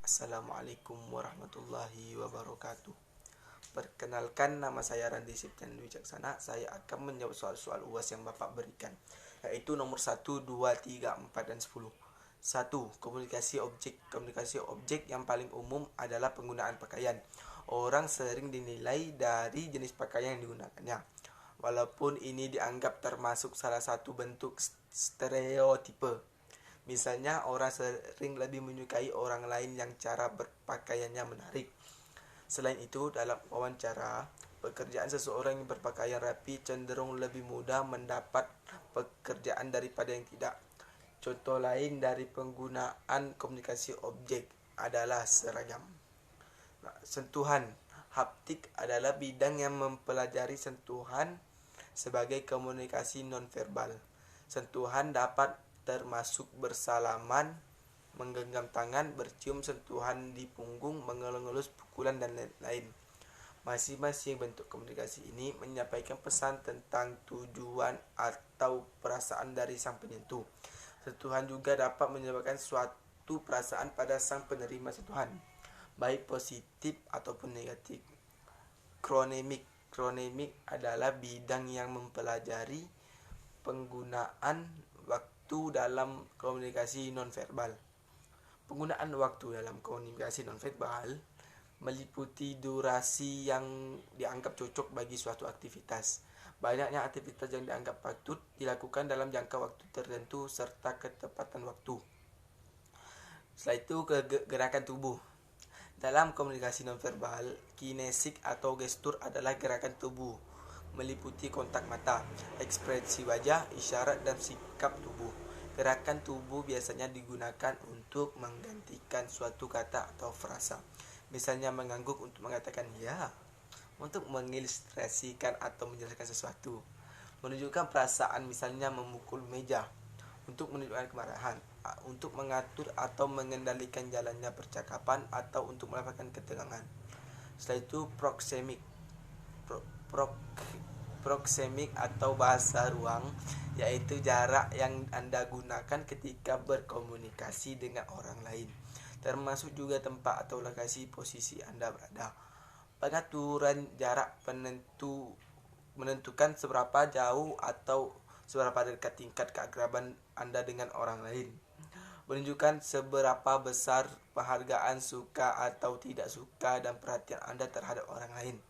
Assalamualaikum warahmatullahi wabarakatuh. Perkenalkan, nama saya Randi Septian Wicaksana. Saya akan menjawab soal-soal UAS yang Bapak berikan, yaitu nomor 1, 2, 3, 4, dan 10. 1. Komunikasi objek. Komunikasi objek yang paling umum adalah penggunaan pakaian. Orang sering dinilai dari jenis pakaian yang digunakannya, walaupun ini dianggap termasuk salah satu bentuk stereotipe. Misalnya, orang sering lebih menyukai orang lain yang cara berpakaiannya menarik. Selain itu, dalam wawancara pekerjaan, seseorang yang berpakaian rapi cenderung lebih mudah mendapat pekerjaan daripada yang tidak. Contoh lain dari penggunaan komunikasi objek adalah seragam. Sentuhan. Haptik adalah bidang yang mempelajari sentuhan sebagai komunikasi nonverbal. Sentuhan dapat termasuk bersalaman, menggenggam tangan, bercium, sentuhan di punggung, mengelus-ngelus, pukulan, dan lain-lain. Masing-masing bentuk komunikasi ini menyampaikan pesan tentang tujuan atau perasaan dari sang penyentuh. Sentuhan juga dapat menyebabkan suatu perasaan pada sang penerima sentuhan, baik positif ataupun negatif. Kronemik. Kronemik adalah bidang yang mempelajari penggunaan waktu dalam komunikasi nonverbal. Penggunaan waktu dalam komunikasi nonverbal meliputi durasi yang dianggap cocok bagi suatu aktivitas. Banyaknya aktivitas yang dianggap patut dilakukan dalam jangka waktu tertentu serta ketepatan waktu. Setelah itu, gerakan tubuh. Dalam komunikasi nonverbal, kinesik atau gestur adalah gerakan tubuh, meliputi kontak mata, ekspresi wajah, isyarat, dan sikap tubuh. Gerakan tubuh biasanya digunakan untuk menggantikan suatu kata atau frasa. Misalnya mengangguk untuk mengatakan ya, untuk mengilustrasikan atau menjelaskan sesuatu. Menunjukkan perasaan, misalnya memukul meja, untuk menunjukkan kemarahan, untuk mengatur atau mengendalikan jalannya percakapan, atau untuk melakukan ketegangan. Setelah itu, proksemik. Proksemik atau bahasa ruang, yaitu jarak yang Anda gunakan ketika berkomunikasi dengan orang lain, termasuk juga tempat atau lokasi posisi Anda berada. Pengaturan jarak menentukan seberapa jauh atau seberapa dekat tingkat keakraban Anda dengan orang lain. Menunjukkan seberapa besar penghargaan, suka atau tidak suka, dan perhatian Anda terhadap orang lain.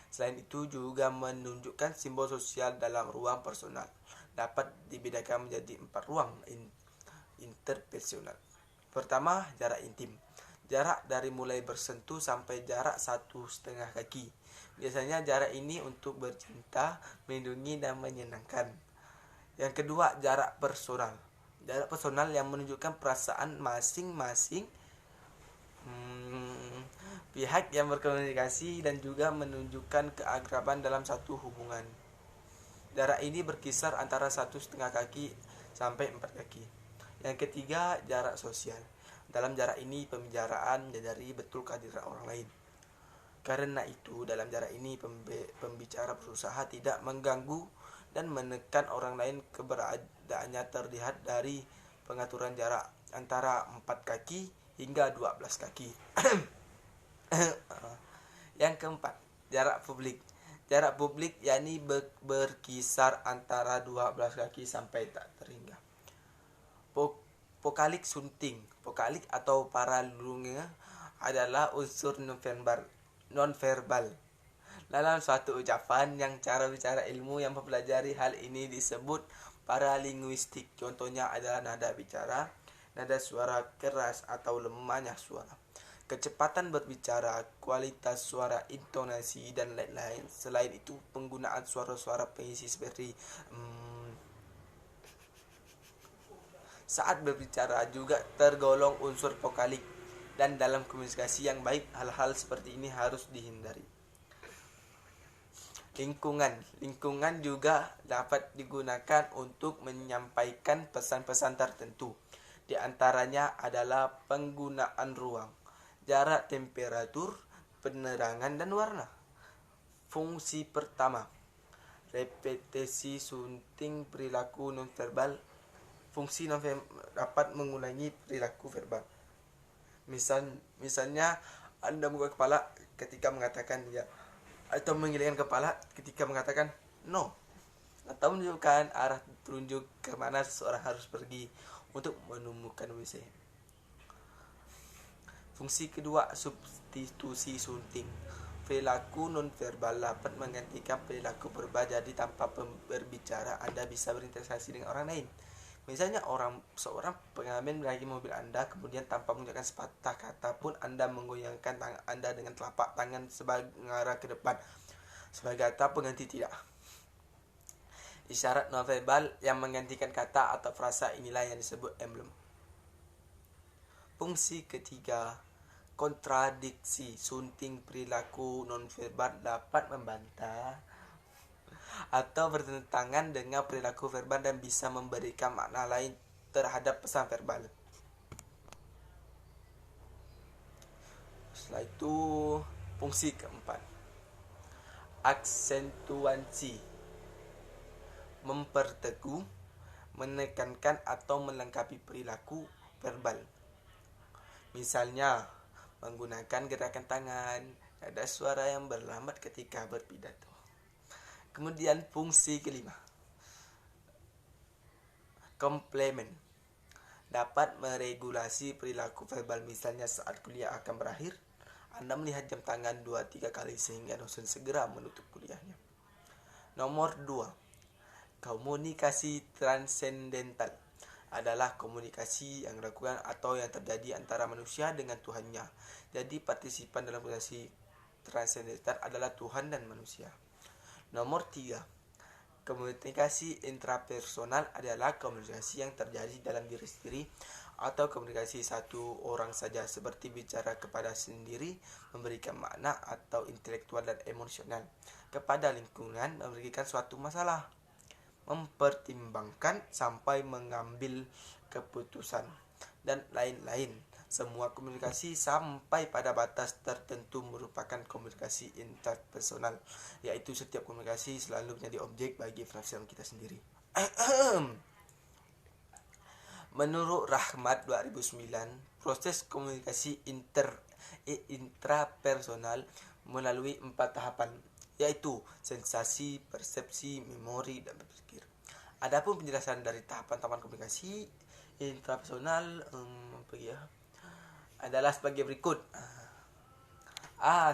Selain itu, juga menunjukkan simbol sosial dalam ruang personal. Dapat dibedakan menjadi 4 ruang interpersonal. Pertama, jarak intim. Jarak dari mulai bersentuh sampai jarak 1,5 kaki. Biasanya jarak ini untuk bercinta, melindungi, dan menyenangkan. Yang kedua, jarak personal. Jarak personal yang menunjukkan perasaan masing-masing pihak yang berkomunikasi dan juga menunjukkan keakraban dalam satu hubungan. Jarak ini berkisar antara 1,5 kaki sampai 4 kaki. Yang ketiga, jarak sosial. Dalam jarak ini pembicaraan menyadari betul kehadiran orang lain. Karena itu, dalam jarak ini pembicara berusaha tidak mengganggu dan menekan orang lain. Keberadaannya terlihat dari pengaturan jarak antara 4 kaki hingga 12 kaki. Yang keempat, jarak publik. Jarak publik yakni berkisar antara 12 kaki sampai tak terhingga. Vokalik sunting. Vokalik atau paralunge adalah unsur nonverbal dalam suatu ucapan yang cara bicara ilmu yang mempelajari hal ini disebut paralinguistik. Contohnya adalah nada bicara, nada suara keras atau lemahnya suara, kecepatan berbicara, kualitas suara, intonasi, dan lain-lain. Selain itu, penggunaan suara-suara pengisi seperti saat berbicara juga tergolong unsur vokalik, dan dalam komunikasi yang baik hal-hal seperti ini harus dihindari. Lingkungan juga dapat digunakan untuk menyampaikan pesan-pesan tertentu. Di antaranya adalah penggunaan ruang, jarak, temperatur, penerangan, dan warna. Fungsi pertama, repetisi sunting perilaku nonverbal. Fungsi nonverbal dapat mengulangi perilaku verbal. Misalnya Anda membuka kepala ketika mengatakan ya, atau mengelengkan kepala ketika mengatakan no, atau menunjukkan arah tunjuk kemana seseorang harus pergi untuk menemukan WC. Fungsi kedua, substitusi sunting. Perilaku nonverbal dapat menggantikan perilaku verbal, jadi tanpa berbicara Anda bisa berinteraksi dengan orang lain. Misalnya seorang pengamen menaiki mobil Anda, kemudian tanpa mengucapkan sepatah kata pun Anda menggoyangkan tangan Anda dengan telapak tangan sebagai mengarah ke depan sebagai kata pengganti tidak. Isyarat nonverbal yang menggantikan kata atau frasa inilah yang disebut emblem. Fungsi ketiga, kontradiksi. Sunting perilaku nonverbal dapat membantah atau bertentangan dengan perilaku verbal dan bisa memberikan makna lain terhadap pesan verbal. Setelah itu, fungsi keempat, aksentuasi. Memperteguh, menekankan atau melengkapi perilaku verbal. Misalnya, menggunakan gerakan tangan, ada suara yang berlambat ketika berpidato. Kemudian fungsi kelima, komplement. Dapat meregulasi perilaku verbal. Misalnya saat kuliah akan berakhir, Anda melihat jam tangan 2-3 kali sehingga dosen segera menutup kuliahnya. Nomor 2, komunikasi transendental adalah komunikasi yang dilakukan atau yang terjadi antara manusia dengan Tuhannya. Jadi partisipan dalam komunikasi transendental adalah Tuhan dan manusia. Nomor 3, komunikasi intrapersonal adalah komunikasi yang terjadi dalam diri sendiri atau komunikasi satu orang saja, seperti bicara kepada sendiri, memberikan makna atau intelektual dan emosional kepada lingkungan, memberikan suatu masalah, mempertimbangkan sampai mengambil keputusan, dan lain-lain. Semua komunikasi sampai pada batas tertentu merupakan komunikasi interpersonal, yaitu setiap komunikasi selalu menjadi objek bagi penafsiran kita sendiri. Menurut Rahmat 2009, proses komunikasi intrapersonal melalui 4 tahapan, yaitu sensasi, persepsi, memori, dan berpikir. Adapun penjelasan dari tahapan-tahapan komunikasi intrapersonal adalah sebagai berikut.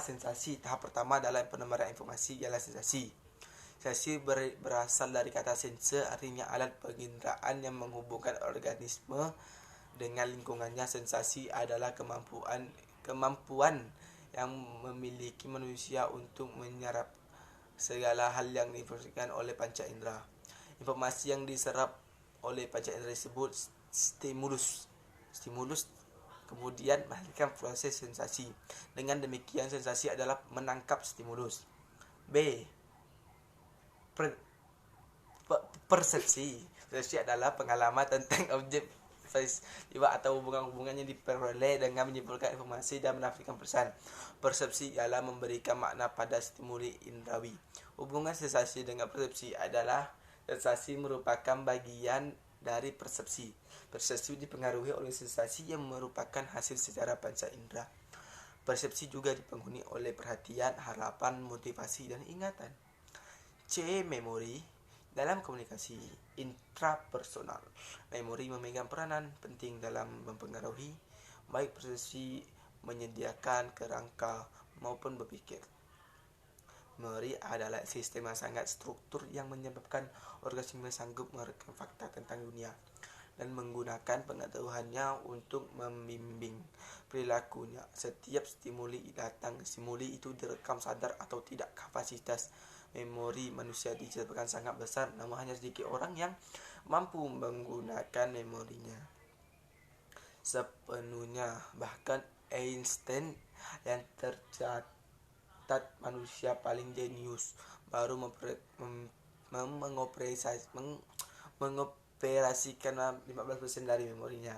Sensasi. Tahap pertama adalah penempatan informasi ialah sensasi. Sensasi berasal dari kata sense, artinya alat penginderaan yang menghubungkan organisme dengan lingkungannya. Sensasi adalah kemampuan yang memiliki manusia untuk menyerap segala hal yang diinformasikan oleh panca indera. Informasi yang diserap oleh panca indera disebut stimulus, kemudian menghasilkan proses sensasi. Dengan demikian, sensasi adalah menangkap stimulus. B. Persepsi. Persepsi adalah pengalaman tentang objek peristiwa atau hubungan-hubungannya diperoleh dengan menyimpulkan informasi dan menafikan pesan. Persepsi ialah memberikan makna pada stimuli indrawi. Hubungan sensasi dengan persepsi adalah sensasi merupakan bagian dari persepsi. Persepsi dipengaruhi oleh sensasi yang merupakan hasil secara panca indera. Persepsi juga dipengaruhi oleh perhatian, harapan, motivasi, dan ingatan. C. Memori. Dalam komunikasi intrapersonal, memori memegang peranan penting dalam mempengaruhi baik persepsi, menyediakan kerangka maupun berpikir. Memori adalah sistem yang sangat struktur yang menyebabkan organisme sanggup merekam fakta tentang dunia dan menggunakan pengetahuannya untuk membimbing perilakunya. Setiap stimuli datang, stimuli itu direkam sadar atau tidak. Kapasitas memori manusia disebabkan sangat besar, namun hanya sedikit orang yang mampu menggunakan memorinya sepenuhnya. Bahkan Einstein yang tercatat manusia paling jenius baru mengoperasikan 15% dari memorinya.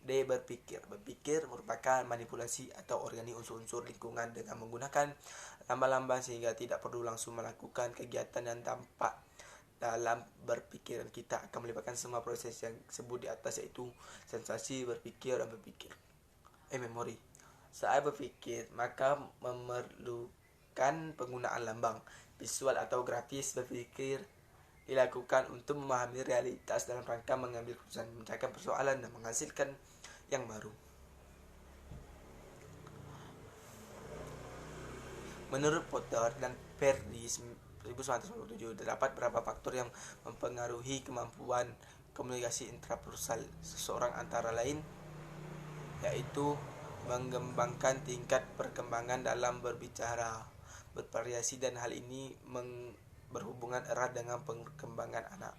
D. Berpikir. Berpikir merupakan manipulasi atau organik unsur-unsur lingkungan dengan menggunakan lambang-lambang sehingga tidak perlu langsung melakukan kegiatan yang tampak. Dalam berpikir kita akan melibatkan semua proses yang disebut di atas, yaitu sensasi, berpikir, dan berpikir. memori. Saat berpikir, maka memerlukan penggunaan lambang, visual atau grafis. Berpikir dilakukan untuk memahami realitas dalam rangka mengambil keputusan, memecahkan persoalan, dan menghasilkan yang baru. Menurut Potter dan Perry 1997, terdapat beberapa faktor yang mempengaruhi kemampuan komunikasi intrapersonal seseorang, antara lain yaitu mengembangkan tingkat perkembangan dalam berbicara bervariasi, dan hal ini berhubungan erat dengan perkembangan anak.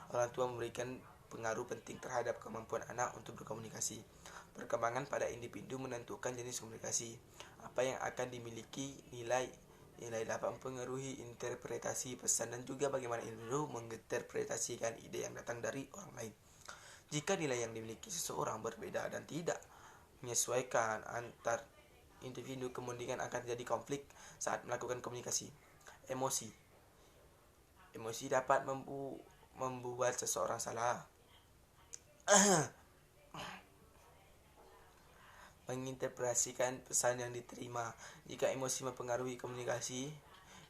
Orang tua memberikan pengaruh penting terhadap kemampuan anak untuk berkomunikasi. Perkembangan pada individu menentukan jenis komunikasi apa yang akan dimiliki. Nilai dapat mempengaruhi interpretasi pesan dan juga bagaimana individu menginterpretasikan ide yang datang dari orang lain. Jika nilai yang dimiliki seseorang berbeda dan tidak menyesuaikan antar individu, kemungkinan akan terjadi konflik saat melakukan komunikasi. Emosi dapat membuat seseorang salah menginterpretasikan pesan yang diterima. Jika emosi mempengaruhi komunikasi,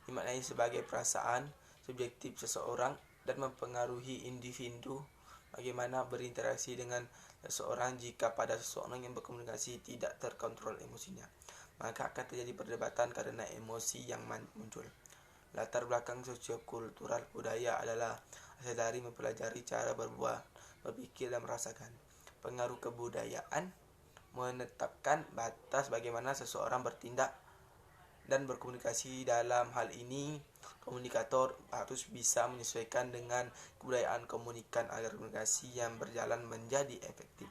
dimaknai sebagai perasaan subjektif seseorang dan mempengaruhi individu bagaimana berinteraksi dengan seseorang. Jika pada seseorang yang berkomunikasi tidak terkontrol emosinya, maka akan terjadi perdebatan karena emosi yang muncul. Latar belakang sosiokultural budaya adalah hasil dari mempelajari cara berpikir dan merasakan. Pengaruh kebudayaan menetapkan batas bagaimana seseorang bertindak dan berkomunikasi. Dalam hal ini, komunikator harus bisa menyesuaikan dengan kebudayaan komunikan agar komunikasi yang berjalan menjadi efektif.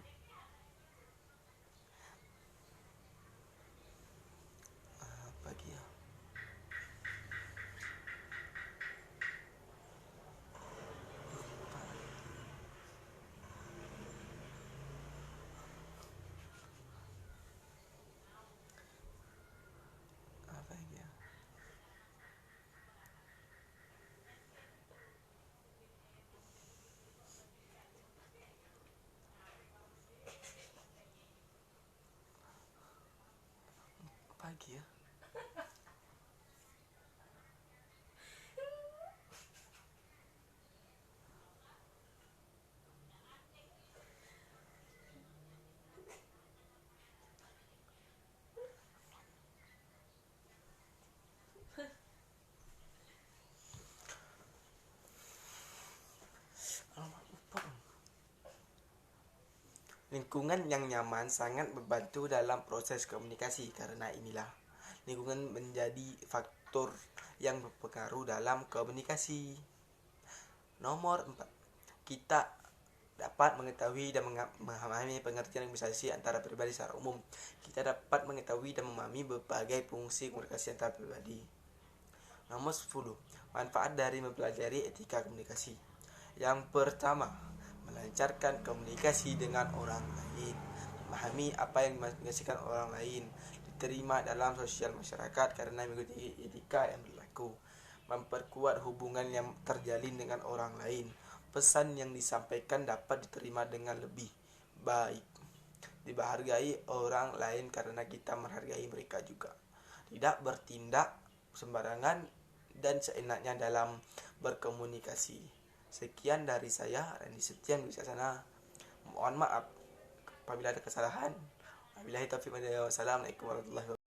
Pagi ya. Lingkungan yang nyaman sangat membantu dalam proses komunikasi. Karena inilah, lingkungan menjadi faktor yang berpengaruh dalam komunikasi. Nomor 4. Kita dapat mengetahui dan memahami pengertian komunikasi antara pribadi secara umum. Kita dapat mengetahui dan memahami berbagai fungsi komunikasi antar pribadi. Nomor 10. Manfaat dari mempelajari etika komunikasi. Yang pertama, melancarkan komunikasi dengan orang lain. Memahami apa yang dimaksudkan orang lain, diterima dalam sosial masyarakat karena mengikuti etika yang berlaku. Memperkuat hubungan yang terjalin dengan orang lain. Pesan yang disampaikan dapat diterima dengan lebih baik. Dihargai orang lain karena kita menghargai mereka juga. Tidak bertindak sembarangan dan seenaknya dalam berkomunikasi. Sekian dari saya, Randy Septian Wicaksana. Mohon maaf apabila ada kesalahan. Wabillahi taufiq wal hidayah. Wassalamualaikum warahmatullahi wabarakatuh.